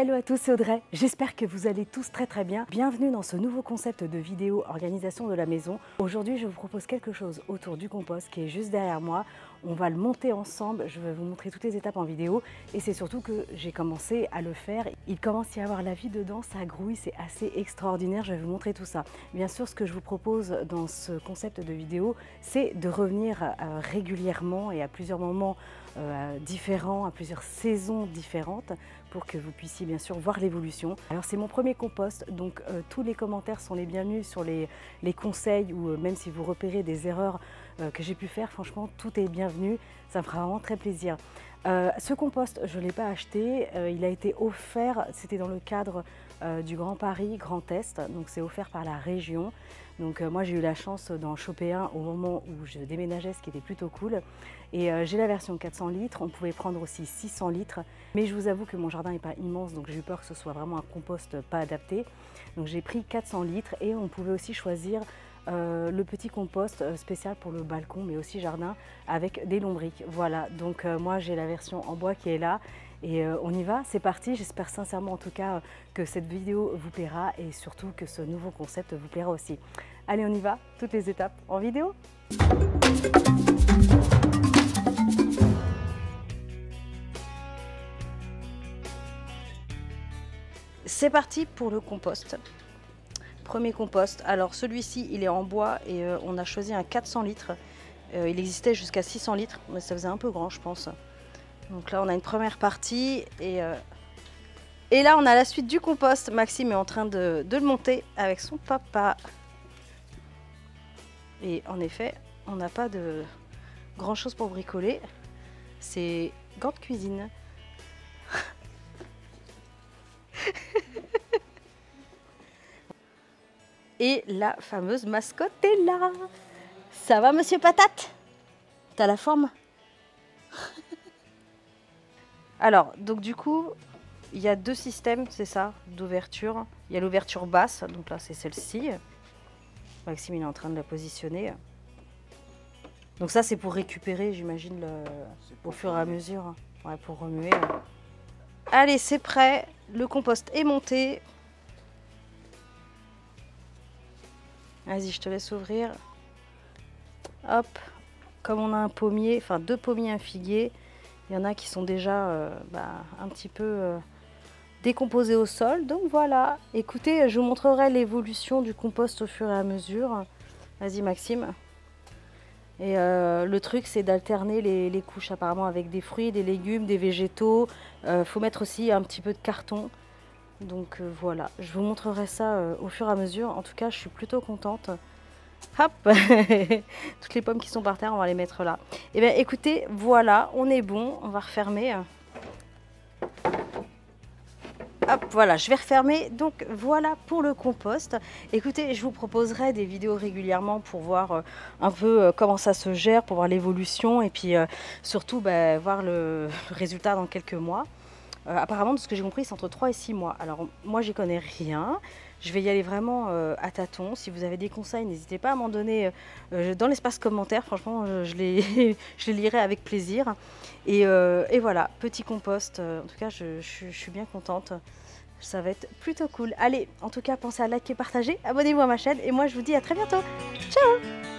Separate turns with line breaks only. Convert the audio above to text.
Hello à tous, c'est Audrey, j'espère que vous allez tous très bien. Bienvenue dans ce nouveau concept de vidéo organisation de la maison. Aujourd'hui je vous propose quelque chose autour du compost qui est juste derrière moi. On va le monter ensemble, je vais vous montrer toutes les étapes en vidéo et c'est surtout que j'ai commencé à le faire. Il commence à y avoir la vie dedans, ça grouille, c'est assez extraordinaire, je vais vous montrer tout ça. Bien sûr, ce que je vous propose dans ce concept de vidéo, c'est de revenir régulièrement et à plusieurs moments différents, à plusieurs saisons différentes pour que vous puissiez bien sûr voir l'évolution. Alors c'est mon premier compost, donc tous les commentaires sont les bienvenus sur les conseils ou même si vous repérez des erreurs que j'ai pu faire, franchement tout est bienvenu, ça me fera vraiment très plaisir. Ce compost, je ne l'ai pas acheté, il a été offert, c'était dans le cadre du Grand Paris Grand Est, donc c'est offert par la région. Donc moi j'ai eu la chance d'en choper un au moment où je déménageais, ce qui était plutôt cool. Et j'ai la version 400 litres, on pouvait prendre aussi 600 litres. Mais je vous avoue que mon jardin n'est pas immense, donc j'ai eu peur que ce soit vraiment un compost pas adapté. Donc j'ai pris 400 litres et on pouvait aussi choisir le petit compost spécial pour le balcon, mais aussi jardin, avec des lombrics. Voilà, donc moi j'ai la version en bois qui est là. Et on y va, c'est parti. J'espère sincèrement en tout cas que cette vidéo vous plaira et surtout que ce nouveau concept vous plaira aussi. Allez, on y va, toutes les étapes en vidéo. C'est parti pour le compost. Premier compost, alors celui-ci il est en bois et on a choisi un 400 litres. Il existait jusqu'à 600 litres, mais ça faisait un peu grand je pense. Donc là on a une première partie et là on a la suite du compost. Maxime est en train de le monter avec son papa. Et en effet on n'a pas de grand chose pour bricoler. C'est gants de cuisine. Et la fameuse mascotte est là. Ça va monsieur Patate? T'as la forme? Alors, donc du coup, il y a deux systèmes, c'est ça, d'ouverture. Il y a l'ouverture basse, donc là c'est celle-ci. Maxime il est en train de la positionner. Donc ça c'est pour récupérer, j'imagine, au fur et à mesure. Ouais, pour remuer. Allez, c'est prêt. Le compost est monté. Vas-y, je te laisse ouvrir. Hop. Comme on a un pommier, enfin 2 pommiers, un figuier. Il y en a qui sont déjà un petit peu décomposés au sol. Donc voilà, écoutez, je vous montrerai l'évolution du compost au fur et à mesure. Vas-y Maxime. Et le truc c'est d'alterner les couches apparemment avec des fruits, des légumes, des végétaux. Faut mettre aussi un petit peu de carton. Donc voilà, je vous montrerai ça au fur et à mesure. En tout cas, je suis plutôt contente. Hop. Toutes les pommes qui sont par terre, on va les mettre là. Et bien écoutez, voilà, on est bon. On va refermer. Hop, voilà, je vais refermer. Donc voilà pour le compost. Écoutez, je vous proposerai des vidéos régulièrement pour voir un peu comment ça se gère, pour voir l'évolution et puis surtout voir le résultat dans quelques mois. Apparemment, de ce que j'ai compris, c'est entre 3 et 6 mois. Alors moi, j'y connais rien. Je vais y aller vraiment à tâtons. Si vous avez des conseils, n'hésitez pas à m'en donner dans l'espace commentaire. Franchement, je les lirai avec plaisir. Et voilà, petit compost. En tout cas, je suis bien contente. Ça va être plutôt cool. Allez, en tout cas, pensez à liker, partager. Abonnez-vous à ma chaîne. Et moi, je vous dis à très bientôt. Ciao!